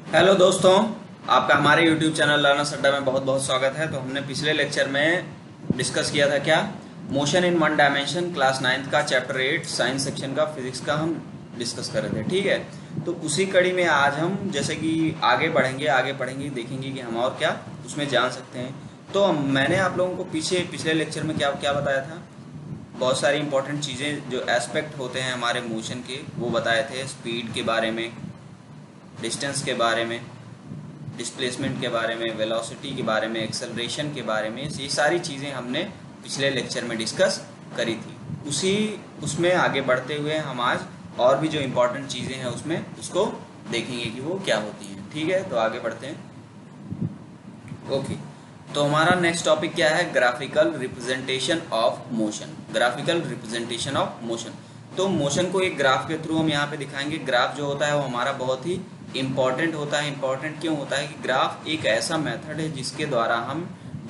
Hello दोस्तों, आपका हमारे YouTube चैनल लर्नर्स अड्डा में बहुत बहुत स्वागत है। तो हमने पिछले लेक्चर में डिस्कस किया था क्या, motion in one dimension, class 9th का चैप्टर 8 साइंस सेक्शन का फिजिक्स का हम डिस्कस कर रहे थे। ठीक है, तो उसी कड़ी में आज हम जैसे कि आगे पढ़ेंगे देखेंगे कि हम और क्या उसमें जान सकते हैं। तो मैंने आप लोगों को पिछले लेक्चर में क्या क्या बताया था, बहुत सारी इंपॉर्टेंट चीज़ें जो एस्पेक्ट होते हैं हमारे मोशन के वो बताए थे। स्पीड के बारे में, डिस्टेंस के बारे में, डिस्प्लेसमेंट के बारे में, वेलोसिटी के बारे में, एक्सेलरेशन के बारे में, ये सारी चीज़ें हमने पिछले लेक्चर में डिस्कस करी थी। उसमें आगे बढ़ते हुए हम आज और भी जो इम्पोर्टेंट चीज़ें हैं उसमें उसको देखेंगे कि वो क्या होती हैं। ठीक है, तो आगे बढ़ते हैं। ओके, तो हमारा नेक्स्ट टॉपिक क्या है, graphical representation of motion. Graphical representation of motion, तो मोशन को एक ग्राफ के थ्रू हम यहाँ पे दिखाएंगे। ग्राफ जो होता है वो हमारा बहुत ही इम्पॉर्टेंट होता है। इम्पॉर्टेंट क्यों होता है कि ग्राफ एक ऐसा मेथड है जिसके द्वारा हम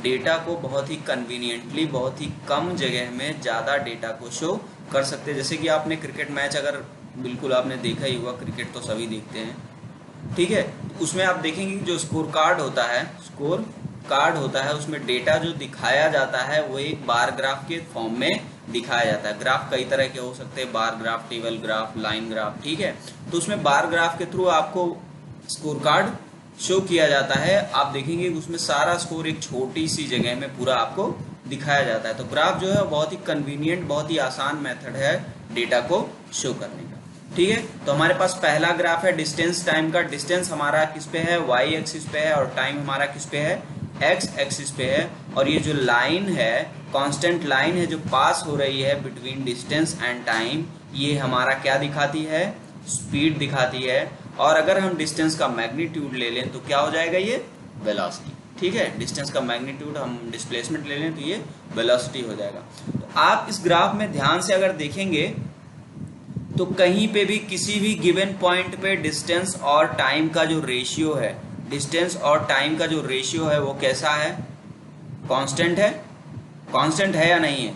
डेटा को बहुत ही कन्वीनियंटली, बहुत ही कम जगह में ज़्यादा डेटा को शो कर सकते हैं। जैसे कि आपने क्रिकेट मैच अगर बिल्कुल आपने देखा ही होगा, क्रिकेट तो सभी देखते हैं। ठीक है, उसमें आप देखेंगे कि जो स्कोर कार्ड होता है उसमें डेटा जो दिखाया जाता है वो एक बार ग्राफ के फॉर्म में दिखाया जाता है। ग्राफ कई तरह के हो सकते हैं, bar graph, table graph, line graph. ठीक है, तो उसमें बार ग्राफ के थ्रू आपको स्कोर कार्ड शो किया जाता है। आप देखेंगे उसमें सारा स्कोर एक छोटी सी जगह में पूरा आपको दिखाया जाता है। तो ग्राफ जो है बहुत ही कन्वीनियंट, बहुत ही आसान मेथड है डेटा को शो करने का। ठीक है, तो हमारे पास पहला ग्राफ है डिस्टेंस टाइम का। डिस्टेंस हमारा किस पे है, वाई एक्सिस पे है, और टाइम हमारा किस पे है, एक्स एक्सिस पे है। और ये जो लाइन है, कांस्टेंट लाइन है जो पास हो रही है बिटवीन डिस्टेंस एंड टाइम, ये हमारा क्या दिखाती है, स्पीड दिखाती है। और अगर हम डिस्टेंस का मैग्नीट्यूड ले लें तो क्या हो जाएगा, ये वेलोसिटी। ठीक है, डिस्टेंस का मैग्नीट्यूड हम डिस्प्लेसमेंट ले लें तो ये वेलोसिटी हो जाएगा। तो आप इस ग्राफ में ध्यान से अगर देखेंगे तो कहीं पे भी किसी भी गिवन पॉइंट पे डिस्टेंस और टाइम का जो रेशियो है, डिस्टेंस और टाइम का जो रेशियो है वो कैसा है, कांस्टेंट है। कांस्टेंट है या नहीं है,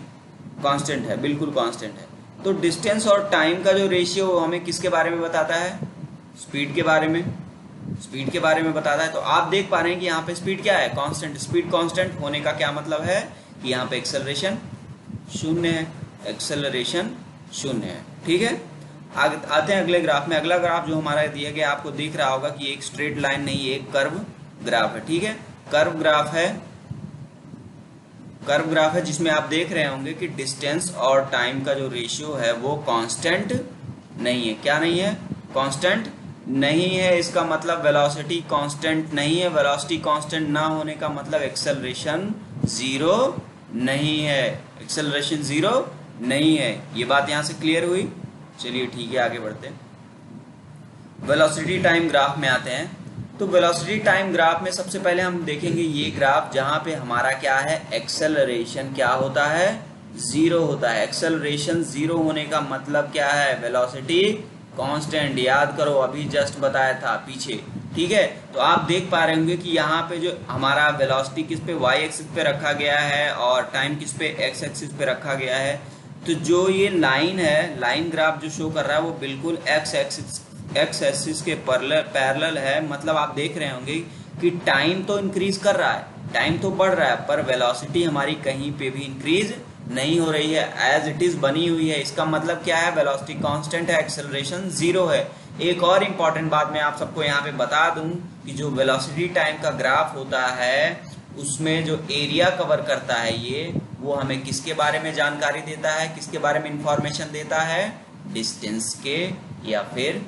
कांस्टेंट है, बिल्कुल कांस्टेंट है। तो डिस्टेंस और टाइम का जो रेशियो हमें किसके बारे में बताता है, स्पीड के बारे में, स्पीड के बारे में बताता है। तो आप देख पा रहे हैं कि यहाँ पे स्पीड क्या है, कांस्टेंट। स्पीड कांस्टेंट होने का क्या मतलब है कि यहाँ पे एक्सेलरेशन शून्य है, एक्सेलरेशन शून्य है। ठीक है, आते हैं अगले ग्राफ में। अगला ग्राफ जो हमारा दिया गया आपको दिख रहा होगा कि एक स्ट्रेट लाइन नहीं, एक कर्व ग्राफ है। ठीक है, कर्व ग्राफ है जिसमें आप देख रहे होंगे कि डिस्टेंस और टाइम का जो रेशियो है वो कांस्टेंट नहीं है। क्या नहीं है, कांस्टेंट नहीं है। इसका मतलब वेलोसिटी कांस्टेंट नहीं है। वेलोसिटी कांस्टेंट ना होने का मतलब एक्सेलरेशन जीरो नहीं है, एक्सेलरेशन जीरो नहीं है। ये बात यहां से क्लियर हुई। चलिए ठीक है, आगे बढ़ते हैं। वेलोसिटी टाइम ग्राफ में आते हैं। तो वेलोसिटी टाइम ग्राफ में सबसे पहले हम देखेंगे ये ग्राफ जहां पे हमारा क्या है, एक्सेलरेशन क्या होता है, जीरो होता है। एक्सेलरेशन जीरो होने का मतलब क्या है, वेलोसिटी कांस्टेंट। याद करो, अभी जस्ट बताया था पीछे। ठीक है, तो आप देख पा रहे होंगे कि यहाँ पे जो हमारा वेलोसिटी किस पे, वाई एक्सिस पे रखा गया है और टाइम किस पे, एक्स एक्सिस पे रखा गया है। तो जो ये लाइन है, लाइन ग्राफ जो शो कर रहा है वो बिल्कुल एक्स एक्सिस के पैरेलल है। मतलब आप देख रहे होंगे कि टाइम तो इंक्रीज कर रहा है, टाइम तो बढ़ रहा है, पर वेलोसिटी हमारी कहीं पे भी इंक्रीज नहीं हो रही है, एज इट इज बनी हुई है। इसका मतलब क्या है, वेलोसिटी कांस्टेंट है, एक्सेलरेशन जीरो है। एक और इम्पॉर्टेंट बात मैं आप सबको यहाँ पे बता दूं कि जो वेलोसिटी टाइम का ग्राफ होता है उसमें जो एरिया कवर करता है ये, वो हमें किसके बारे में जानकारी देता है, किसके बारे में इंफॉर्मेशन देता है, डिस्टेंस के या फिर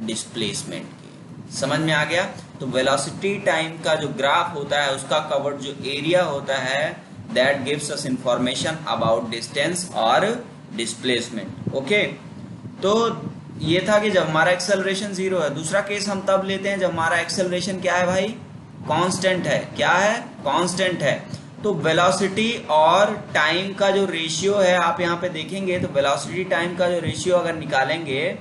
डिस्प्लेसमेंट के। समझ में आ गया। तो वेलोसिटी टाइम का जो ग्राफ होता है उसका कवर्ड जो एरिया होता है, that gives us information about distance और डिस्प्लेसमेंट। ओके, तो ये था कि जब हमारा एक्सेलरेशन जीरो है। दूसरा केस हम तब लेते हैं जब हमारा एक्सेलरेशन क्या है भाई, कांस्टेंट है। क्या है, कांस्टेंट है। तो वेलोसिटी और टाइम का जो रेशियो है, आप यहाँ पे देखेंगे तो वेलोसिटी टाइम का जो रेशियो अगर निकालेंगे,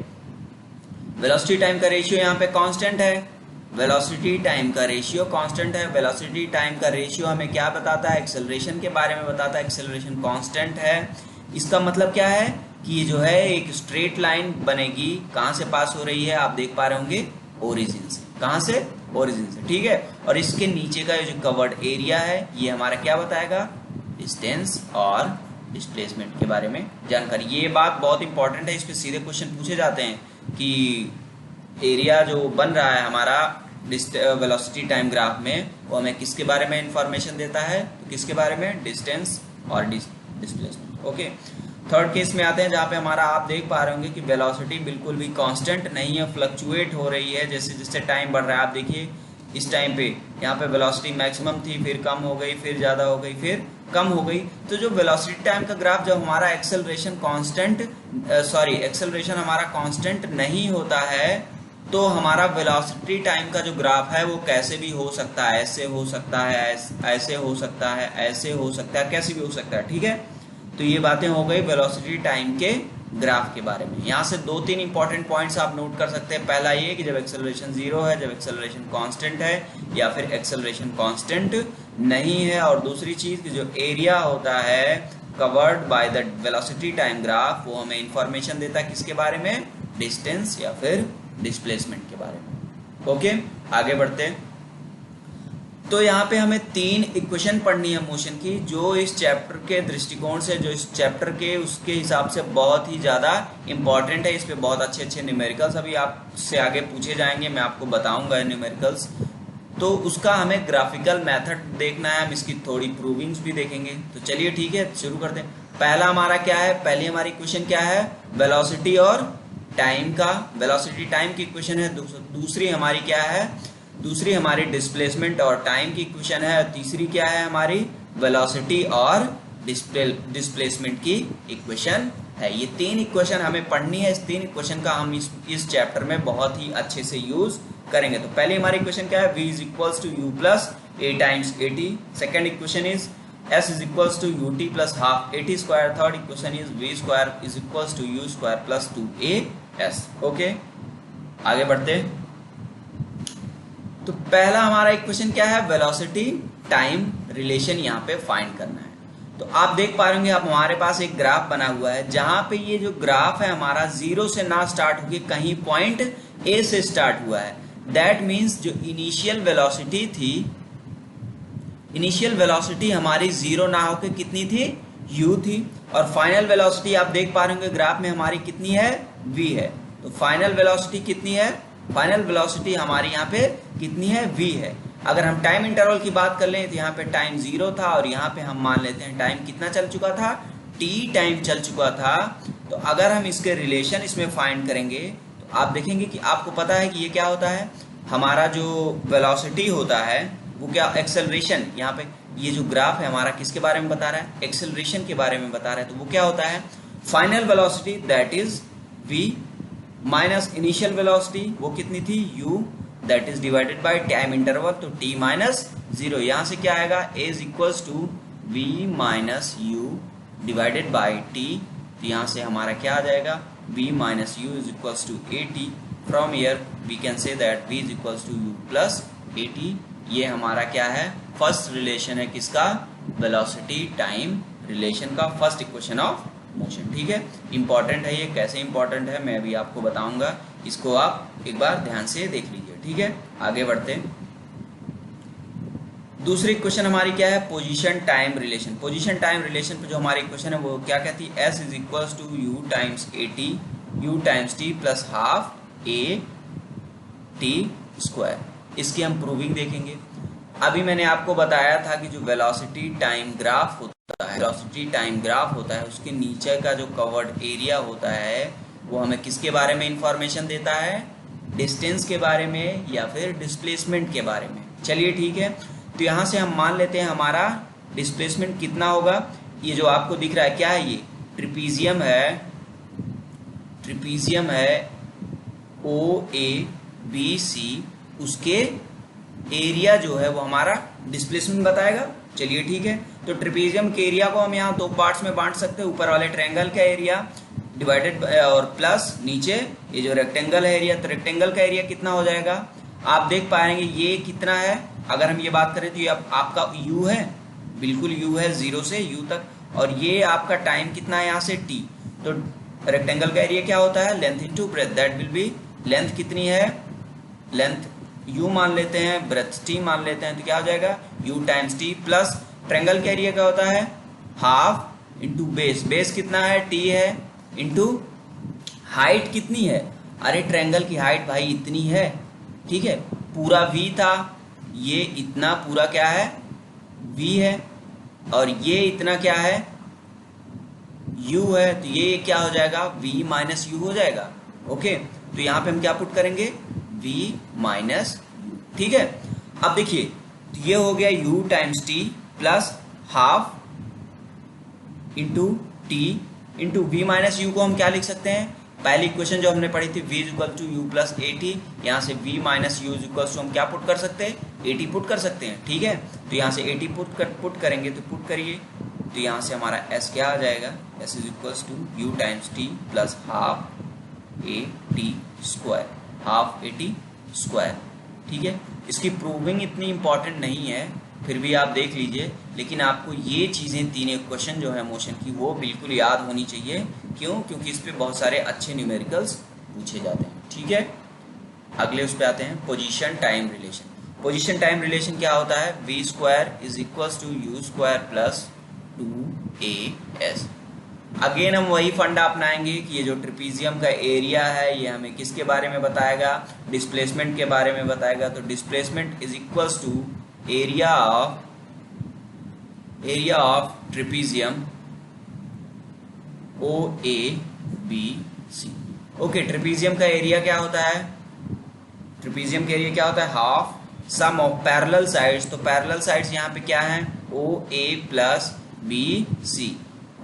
वेलोसिटी टाइम का रेशियो यहाँ पे कांस्टेंट है, वेलोसिटी टाइम का रेशियो कांस्टेंट है। वेलोसिटी टाइम का रेशियो हमें क्या बताता है, एक्सेलरेशन के बारे में बताता है, एक्सेलरेशन कांस्टेंट है। इसका मतलब क्या है कि ये जो है एक स्ट्रेट लाइन बनेगी, कहाँ से पास हो रही है, आप देख पा रहे होंगे ओरिजिन से। कहां से? ओरिजिन से, ठीक है। और इसके नीचे का जो कवर्ड एरिया है ये हमारा क्या बताएगा? डिस्टेंस और डिस्प्लेसमेंट के बारे में जानकारी। ये बात बहुत इंपॉर्टेंट है, इस पे सीधे क्वेश्चन पूछे जाते हैं कि एरिया जो बन रहा है हमारा वेलोसिटी टाइम ग्राफ में, वो हमें किसके बारे में इंफॉर्मेशन देता है? तो किसके बारे में? डिस्टेंस और डिस्प्लेसमेंट। ओके, थर्ड केस में आते हैं जहाँ पे हमारा आप देख पा रहे होंगे कि वेलोसिटी बिल्कुल भी कांस्टेंट नहीं है, फ्लक्चुएट हो रही है जैसे जैसे टाइम बढ़ रहा है। आप देखिए इस टाइम पे यहाँ पे वेलोसिटी मैक्सिमम थी, फिर कम हो गई, फिर ज़्यादा हो गई, फिर कम हो गई। तो जो वेलोसिटी टाइम का ग्राफ जब हमारा एक्सेलरेशन हमारा कांस्टेंट नहीं होता है तो हमारा वेलोसिटी टाइम का जो ग्राफ है वो कैसे भी हो सकता है, ऐसे हो सकता है, ऐसे हो सकता है, ऐसे हो सकता है, कैसे भी हो सकता है, ठीक है। तो ये बातें हो गई वेलोसिटी टाइम के ग्राफ के बारे में। यहाँ से 2-3 इंपॉर्टेंट पॉइंट्स आप नोट कर सकते हैं। पहला ये कि जब एक्सेलरेशन 0 है, जब एक्सेलरेशन कांस्टेंट है, या फिर एक्सेलरेशन कांस्टेंट नहीं है। और दूसरी चीज कि जो एरिया होता है covered by the velocity time graph, वो हमें इंफॉर्मेशन देता है किसके बारे में? डिस्टेंस या फिर डिस्प्लेसमेंट के बारे में। ओके, आगे बढ़ते हैं। तो यहाँ पे हमें 3 इक्वेशन पढ़नी है मोशन की, जो इस चैप्टर के दृष्टिकोण से, जो इस चैप्टर के उसके हिसाब से बहुत ही ज़्यादा इंपॉर्टेंट है। इस पे बहुत अच्छे अच्छे न्यूमेरिकल्स अभी आपसे आगे पूछे जाएंगे, मैं आपको बताऊंगा न्यूमेरिकल्स। तो उसका हमें ग्राफिकल मेथड देखना है, हम इसकी थोड़ी प्रूविंग्स भी देखेंगे। तो चलिए ठीक है, शुरू करते हैं। पहला हमारा क्या है? पहली हमारी इक्वेशन क्या है? वेलोसिटी और टाइम का, वेलोसिटी टाइम की इक्वेशन है। दूसरी हमारी क्या है? दूसरी हमारी डिस्प्लेसमेंट और टाइम की इक्वेशन है। तीसरी क्या है हमारी? वेलोसिटी और डिस्प्लेसमेंट की इक्वेशन है। ये 3 इक्वेशन हमें पढ़नी है। इस 3 इक्वेशन का हम इस चैप्टर में बहुत ही अच्छे से यूज करेंगे। तो पहले हमारी इक्वेशन क्या है? v is equals to U plus A times A T. Second equation is s is equals to U T plus half A T square. Third equation is v square is equals to U square plus 2as। Okay, आगे बढ़ते हैं। तो पहला हमारा equation क्या है? Velocity time relation यहाँ पे फाइंड करना है। तो आप देख पा रहे आप हमारे पास एक ग्राफ बना हुआ है, जहां पे ये जो ग्राफ है हमारा 0 से ना स्टार्ट होके कहीं पॉइंट A से स्टार्ट हुआ है। दैट मीन्स जो इनिशियल वेलोसिटी थी, इनिशियल वेलोसिटी हमारी 0 ना होके कितनी थी? u थी। और फाइनल वेलोसिटी आप देख पा रहे होंगे ग्राफ में हमारी कितनी है? v है। तो फाइनल वेलोसिटी कितनी है? फाइनल वेलोसिटी हमारी यहाँ पे कितनी है? v है। अगर हम टाइम इंटरवल की बात कर लें तो यहाँ पे टाइम 0 था और यहाँ पे हम मान लेते हैं टाइम कितना चल चुका था? t टाइम चल चुका था। तो अगर हम इसके रिलेशन इसमें फाइंड करेंगे तो आप देखेंगे कि आपको पता है कि ये क्या होता है, हमारा जो वेलोसिटी होता है वो क्या, एक्सेलरेशन, यहाँ पे ये जो ग्राफ है हमारा किसके बारे में बता रहा है? एक्सेलरेशन के बारे में बता रहा है। तो वो क्या होता है? Final velocity that is v minus initial velocity, वो कितनी थी? u, that is divided by time interval, तो t माइनस 0। यहाँ से क्या आएगा? a is equals to v minus u divided by t। तो यहाँ से हमारा क्या आ जाएगा? v minus u is equals to at। From here we can say that v is equals to u plus at। ये हमारा क्या है? फर्स्ट रिलेशन है किसका? वेलोसिटी टाइम रिलेशन का, फर्स्ट इक्वेशन ऑफ मोशन। ठीक है, इंपॉर्टेंट है ये। कैसे इंपॉर्टेंट है मैं अभी आपको बताऊंगा, इसको आप एक बार ध्यान से देख लीजिए। ठीक है, आगे बढ़ते हैं। दूसरी इक्वेशन हमारी क्या है? Position time relation. Position time relation पे जो हमारी इक्वेशन है वो क्या कहती है? s is equals to u times at, u times t plus half a t square. इसकी हम प्रूविंग देखेंगे। अभी मैंने आपको बताया था कि जो वेलोसिटी टाइम ग्राफ होता है, वेलोसिटी टाइम ग्राफ होता है, उसके नीचे का जो कवर्ड एरिया होता है वो हमें किसके बारे में इंफॉर्मेशन देता है? डिस्टेंस के बारे में या फिर डिस्प्लेसमेंट के बारे में। चलिए ठीक है, तो यहाँ से हम मान लेते हैं हमारा डिस्प्लेसमेंट कितना होगा। ये जो आपको दिख रहा है क्या है? ये ट्रिपीजियम है, ट्रिपीजियम है OABC, उसके एरिया जो है वो हमारा डिस्प्लेसमेंट बताएगा। चलिए ठीक है, तो ट्रिपीजियम के एरिया को हम यहाँ 2 पार्ट्स में बांट सकते हैं। ऊपर वाले ट्रायंगल का एरिया डिवाइडेड और प्लस नीचे ये जो रेक्टेंगल है एरिया, तो रेक्टेंगल का एरिया कितना हो जाएगा? आप देख पाएंगे ये कितना है। अगर हम ये बात करें तो ये आपका u है, बिल्कुल u है 0 से u तक, और ये आपका टाइम कितना है यहाँ से t। तो रेक्टेंगल का एरिया क्या होता है? Length into breadth, that will be, length कितनी है? लेंथ u मान लेते हैं, ब्रेथ t मान लेते हैं, तो क्या हो जाएगा u times t plus triangle का एरिया क्या होता है हाफ इंटू बेस, बेस कितना है t है, इंटू हाइट कितनी है, अरे ट्रायंगल की हाइट भाई इतनी है, ठीक है, पूरा v था, ये इतना पूरा क्या है v है, और ये इतना क्या है u है, तो ये क्या हो जाएगा v माइनस u हो जाएगा। ओके, तो यहाँ पे हम क्या पुट करेंगे v माइनस u, ठीक है। अब देखिए तो ये हो गया u times t plus half into T into V minus U को हम क्या लिख सकते हैं, पहली इक्वेशन जो हमने पढ़ी थी v equal to U plus A T, यहाँ से v minus U equal to हम क्या पुट कर सकते हैं ए टी पुट कर सकते हैं, ठीक है। तो यहाँ से ए टी पुट करेंगे तो पुट करिए, तो यहाँ से हमारा s क्या आ जाएगा, s is equal to U times T plus half A T square, half A T square, ठीक है। इसकी प्रूविंग इतनी इंपॉर्टेंट नहीं है, फिर भी आप देख लीजिए, लेकिन आपको ये चीज़ें तीन इक्वेशन जो है मोशन की वो बिल्कुल याद होनी चाहिए। क्यों? क्योंकि इस पे बहुत सारे अच्छे न्यूमेरिकल्स पूछे जाते हैं, ठीक है। अगले उस पे आते हैं position time relation. Position time relation क्या होता है, V square is equal to U square plus 2as। Again हम वही फंडा अपनाएंगे कि ये जो ट्रिपीजियम का एरिया है ये हमें किसके बारे में बताएगा, डिस्प्लेसमेंट के बारे में बताएगा। तो displacement is equals to area of trapezium O A B C. Okay, trapezium का एरिया क्या होता है, ट्रिपीजियम का एरिया क्या होता है half sum of parallel sides. तो पैरेलल साइड्स यहाँ पे क्या है ओ ए प्लस बी सी,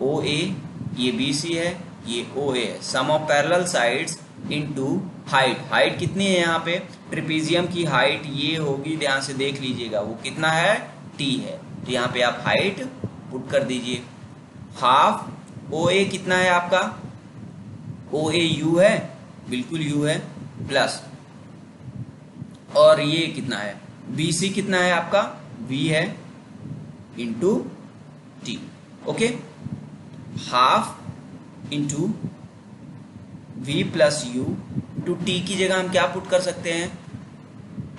ओ ए ये बी सी है, ये ओ ए है, sum of parallel sides into height. Height कितनी है यहाँ पे, ट्रिपीजियम की हाइट ये होगी, ध्यान से देख लीजिएगा वो कितना है टी है, तो यहाँ पे आप हाइट पुट कर दीजिए। हाफ ओ ए कितना है आपका, ओ ए यू है, बिल्कुल यू है, प्लस और ये कितना है बी सी कितना है आपका वी है into T. Okay, half into v plus U to T की जगह हम क्या पुट कर सकते हैं,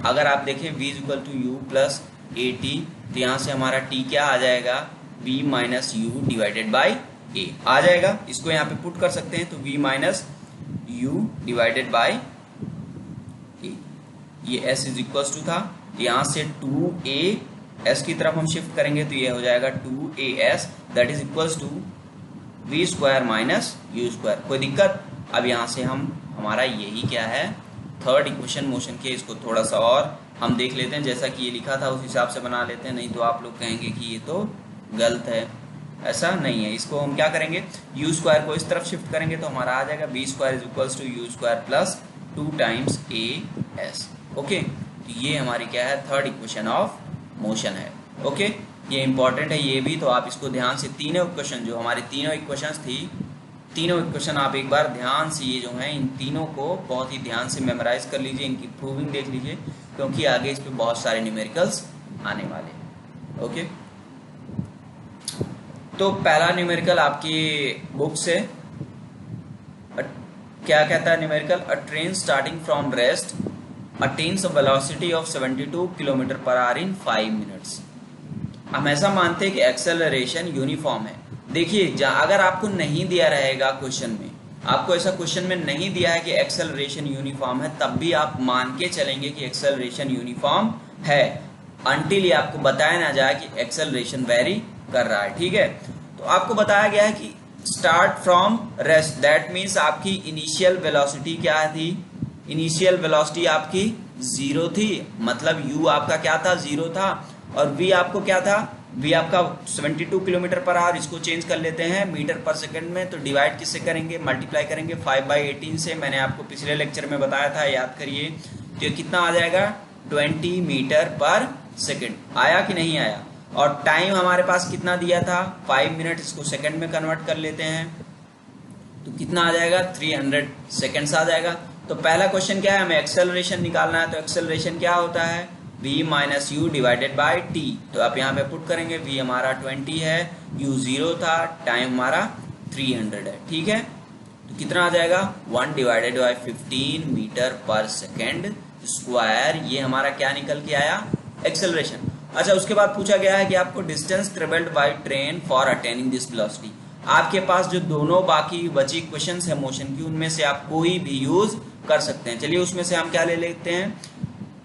अगर आप देखें v is equal to U plus A T, तो यहाँ से हमारा t क्या आ जाएगा v minus U divided by A आ जाएगा, इसको यहाँ पे पुट कर सकते हैं। तो v minus U divided by A, ये s इज इक्वल टू था, यहाँ से 2a s की तरफ हम शिफ्ट करेंगे तो ये हो जाएगा 2as that is equal to v स्क्वायर माइनस यू स्क्वायर। कोई दिक्कत, अब यहाँ से हम हमारा यही क्या है थर्ड इक्वेशन मोशन के, इसको थोड़ा सा और हम देख लेते हैं, जैसा कि ये लिखा था उस हिसाब से बना लेते हैं, नहीं तो आप लोग कहेंगे कि ये तो गलत है, ऐसा नहीं है। इसको हम क्या करेंगे यू स्क्वायर को इस तरफ शिफ्ट करेंगे तो हमारा आ जाएगा B square is equals to U square plus 2 times A S. Okay, तो ये हमारी क्या है थर्ड इक्वेशन ऑफ मोशन है। ओके, ये इंपॉर्टेंट है ये भी, तो आप इसको ध्यान से तीनों इक्वेशन जो हमारी तीनों इक्वेशंस थी, तीनों इक्वेशन आप एक बार ध्यान से ये जो हैं इन तीनों को बहुत ही ध्यान से मेमोराइज कर लीजिए, इनकी प्रूविंग देख लीजिए, क्योंकि आगे इस पे बहुत सारे न्यूमेरिकल्स आने वाले हैं। ओके, तो पहला न्यूमेरिकल आपकी बुक से क्या कहता है numerical, a train starting from rest attains a velocity of 72 kilometre per hour in 5 minutes. हम ऐसा मानते हैं कि एक्सेलरेशन यूनिफॉर्म है। देखिए, अगर आपको नहीं दिया रहेगा क्वेश्चन में, आपको ऐसा क्वेश्चन में नहीं दिया है कि एक्सेलरेशन यूनिफॉर्म है, तब भी आप मान के चलेंगे कि एक्सेलरेशन यूनिफॉर्म है, अनटिल ये आपको बताया ना जाए कि एक्सेलरेशन वेरी कर रहा है। ठीक है, तो आपको बताया गया है कि start from rest, that means आपकी इनिशियल वेलोसिटी क्या थी, इनिशियल वेलोसिटी आपकी 0 थी, मतलब u आपका क्या था 0 था, और v आपको क्या था, v आपका 72 किलोमीटर पर आवर, इसको चेंज कर लेते हैं मीटर पर सेकंड में, तो डिवाइड किससे करेंगे, मल्टीप्लाई करेंगे 5/18 से। मैंने आपको पिछले लेक्चर में बताया था, याद करिए, तो ये कितना आ जाएगा 20 मीटर पर सेकंड। आया कि नहीं आया, और टाइम हमारे पास कितना दिया था 5 मिनट, इसको सेकंड में कन्वर्ट कर लेते हैं तो कितना आ जाएगा 300 सेकंड्स आ जाएगा। तो पहला क्वेश्चन क्या है, हमें एक्सेलरेशन निकालना है, तो एक्सेलरेशन क्या होता है v minus U divided by T. तो आप यहाँ पे पुट करेंगे, v हमारा 20 है, u 0 था, टाइम हमारा 300 है। ठीक है, तो कितना आ जाएगा 1 divided by 15 metre per second square, ये हमारा क्या निकल के आया, एक्सेलरेशन। अच्छा, उसके बाद पूछा गया है कि आपको distance travelled by train for attaining this velocity. आपके पास जो दोनों बाकी बची क्वेश्चंस है मोशन की, उनमें से आप कोई भी यूज कर सकते हैं। चलिए उसमें से हम क्या ले लेते हैं,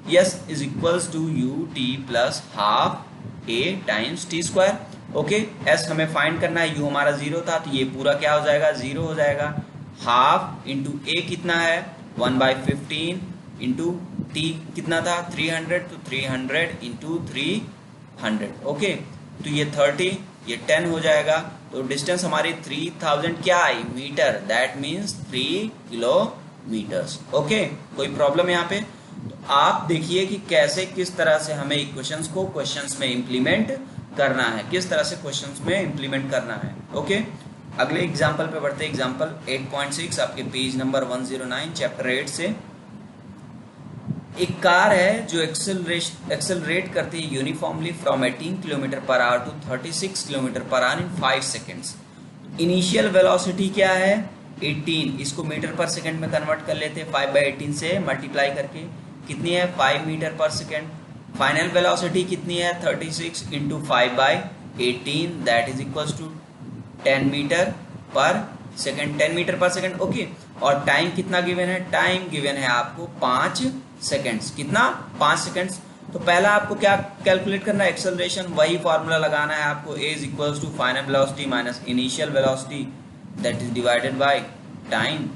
S is equals to U T plus half A times T square. Okay, S हमें फाइंड करना है, यू हमारा 0 था तो ये पूरा क्या हो जाएगा, 0 हो जाएगा। हाफ इंटू ए कितना है 1/15 इंटू टी कितना था 300, तो 300 इंटू 300। ओके, तो ये 30, ये 10 हो जाएगा। तो डिस्टेंस हमारी 3000 क्या आई, meter, that means 3 kilometers. Okay, कोई प्रॉब्लम यहाँ पे? तो आप देखिए कि कैसे किस तरह से हमें इक्वेशंस को क्वेश्चंस में इंप्लीमेंट करना है, किस तरह से क्वेश्चंस में इंप्लीमेंट करना है। ओके, अगले एग्जांपल पे बढ़ते हैं। एग्जांपल 8.6 आपके पेज नंबर 109 चैप्टर 8 से। एक कार है जो एक्सेलरेट करती है uniformly from 18 kilometre per hour to 36 kilometre per hour in 5 seconds. Initial velocity क्या है 18, इसको मीटर पर सेकेंड में कन्वर्ट कर लेते हैं 5/18 से मल्टीप्लाई करके, कितनी है 5 metre per second. Final velocity कितनी है 36 into 5/18, that is equals to 10 metre per second, 10 metre per second. Okay, और टाइम कितना गिवन है, टाइम गिवन है आपको 5 सेकेंड्स। कितना, 5 सेकेंड्स। तो पहला आपको क्या कैलकुलेट करना है, एक्सेलरेशन, वही फॉर्मूला लगाना है आपको, a is equals to final velocity minus initial velocity that is divided by time.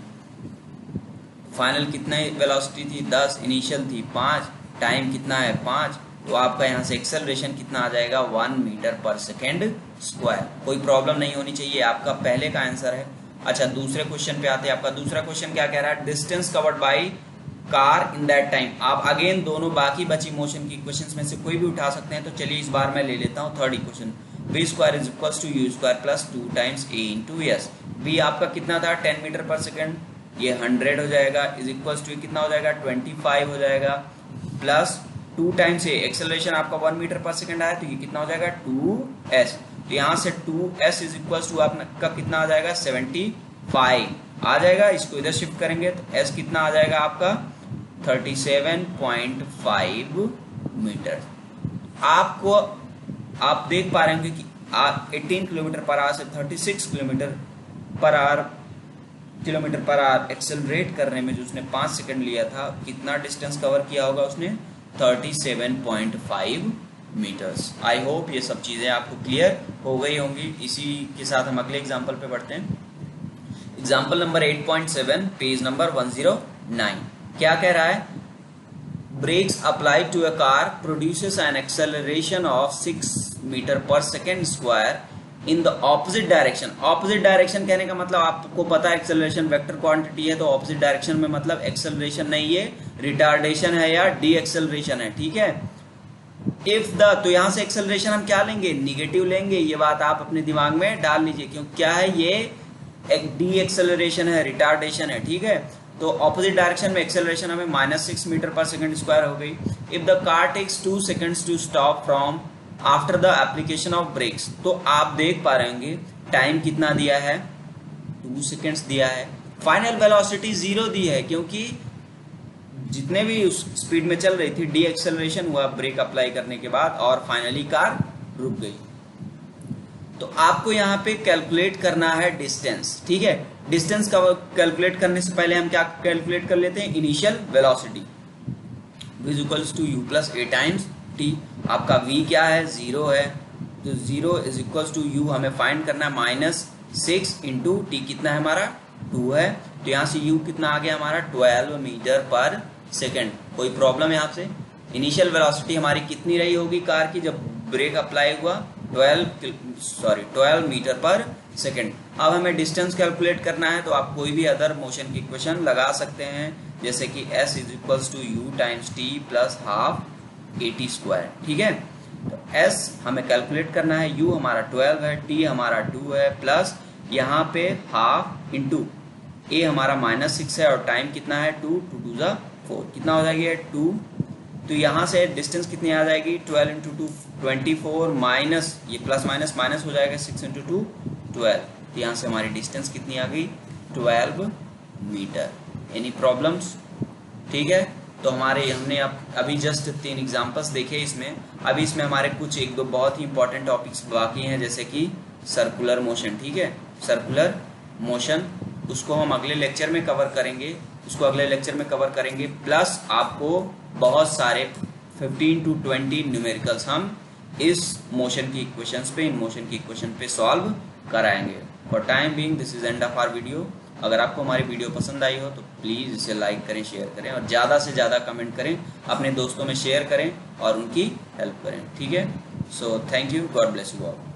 Final कितने वेलोसिटी थी 10, इनिशियल थी 5, टाइम कितना है 5, तो आपका यहाँ से एक्सेलरेशन कितना आ जाएगा 1 मीटर पर सेकेंड स्क्वायर। कोई प्रॉब्लम नहीं होनी चाहिए, आपका पहले का आंसर है। अच्छा, दूसरे क्वेश्चन पे आते हैं। आपका दूसरा क्वेश्चन क्या कह रहा है, distance covered by car in that time. आप अगेन दोनों बाकी बची मोशन की क्वेश्चंस में से कोई भी उठा सकते हैं, तो चलिए इस बार मैं ले लेता हूँ third equation, v square is equals to U square plus 2 times a into S. v आपका कितना था 10 मीटर पर सेकेंड, ये 100 हो जाएगा, इज इक्वल्स टू कितना हो जाएगा 25 हो जाएगा, प्लस 2 टाइम्स a, एक्सेलरेशन आपका 1 मीटर पर सेकेंड आया, तो ये कितना हो जाएगा 2s। तो यहाँ से 2s इज इक्वल्स टू आपका कितना आ जाएगा 75 आ जाएगा। इसको इधर शिफ्ट करेंगे तो s कितना आ जाएगा आपका 37.5 मीटर। आपको आप देख पा रहे होंगे कि आप 18 किलोमीटर पर आवर से 36 किलोमीटर पर आवर एक्सेलरेट करने में जो उसने 5 सेकंड लिया था, कितना डिस्टेंस कवर किया होगा उसने 37.5 मीटर्स। आई होप ये सब चीजें आपको क्लियर हो गई होंगी। इसी के साथ हम अगले एग्जांपल पे बढ़ते हैं। एग्जांपल नंबर 8.7 पेज नंबर 109 क्या कह रहा है, brakes applied to a car produces an acceleration of 6 metre per second square in the opposite direction. Opposite direction कहने का मतलब आपको पता है एक्सेलरेशन वेक्टर क्वांटिटी है, तो ऑपोजिट डायरेक्शन में मतलब एक्सेलरेशन नहीं है, रिटार्डेशन है या डी एक्सेलरेशन है, ठीक है। इफ द, तो यहां से एक्सेलरेशन हम क्या लेंगे, निगेटिव लेंगे, ये बात आप अपने दिमाग में डाल लीजिए, क्यों क्या है ये एक डी एक्सेलरेशन है, रिटार्डेशन है, ठीक है। तो ऑपोजिट डायरेक्शन में एक्सेलरेशन हमें -6 मीटर पर सेकेंड स्क्वायर हो गई। If the car takes 2 seconds to stop from after the application of brakes, तो आप देख पा रहे होंगे टाइम कितना दिया है 2 सेकेंड्स दिया है। फाइनल वेलोसिटी 0 दी है, क्योंकि जितने भी उस स्पीड में चल रही थी डी एक्सेलरेशन हुआ ब्रेक अप्लाई करने के बाद, और फाइनली कार रुक गई। तो आपको यहाँ पे कैलकुलेट करना है डिस्टेंस, ठीक है। डिस्टेंस का कैलकुलेट करने से पहले हम क्या कैलकुलेट कर लेते हैं, initial velocity, v equals to u plus a times t। आपका v क्या है 0 है, तो 0 इज इक्वल्स टू u हमें फाइंड करना है -6 इंटू टी कितना है हमारा 2 है, तो यहाँ से u कितना आ गया हमारा 12 मीटर पर सेकेंड। कोई प्रॉब्लम है आपसे, इनिशियल वेलोसिटी हमारी कितनी रही होगी कार की जब ब्रेक अप्लाई हुआ 12 मीटर पर सेकेंड। अब हमें डिस्टेंस कैलकुलेट करना है, तो आप कोई भी अदर मोशन की इक्वेशन लगा सकते हैं, जैसे कि s is equals to U times T plus half A T square, ठीक है। तो s हमें कैलकुलेट करना है, u हमारा 12 है, t हमारा 2 है, प्लस यहाँ पे हाफ इंटू a हमारा -6 है, और टाइम कितना है 2 2 2 4, कितना हो जाएगी 2। तो यहाँ से डिस्टेंस कितनी आ जाएगी 12 इंटू 2 24 माइनस ये प्लस माइनस माइनस हो जाएगा 6 इंटू 2 12, तो यहाँ से हमारी डिस्टेंस कितनी आ गई 12 मीटर। एनी प्रॉब्लम्स, ठीक है। तो हमने अभी जस्ट 3 एग्जांपल्स देखे इसमें। अभी इसमें हमारे कुछ एक दो बहुत ही इंपॉर्टेंट टॉपिक्स बाकी हैं, जैसे कि सर्कुलर मोशन। ठीक है, सर्कुलर मोशन उसको हम अगले लेक्चर में कवर करेंगे, प्लस आपको बहुत सारे 15 to 20 न्यूमेरिकल्स हम इस मोशन की इक्वेशंस पे, इन मोशन की इक्वेशन पे सॉल्व कराएंगे। For time being this is end of our video. अगर आपको हमारी वीडियो पसंद आई हो तो प्लीज़ इसे लाइक करें, शेयर करें और ज़्यादा से ज़्यादा कमेंट करें, अपने दोस्तों में शेयर करें और उनकी हेल्प करें। ठीक है, so thank you, God bless you all.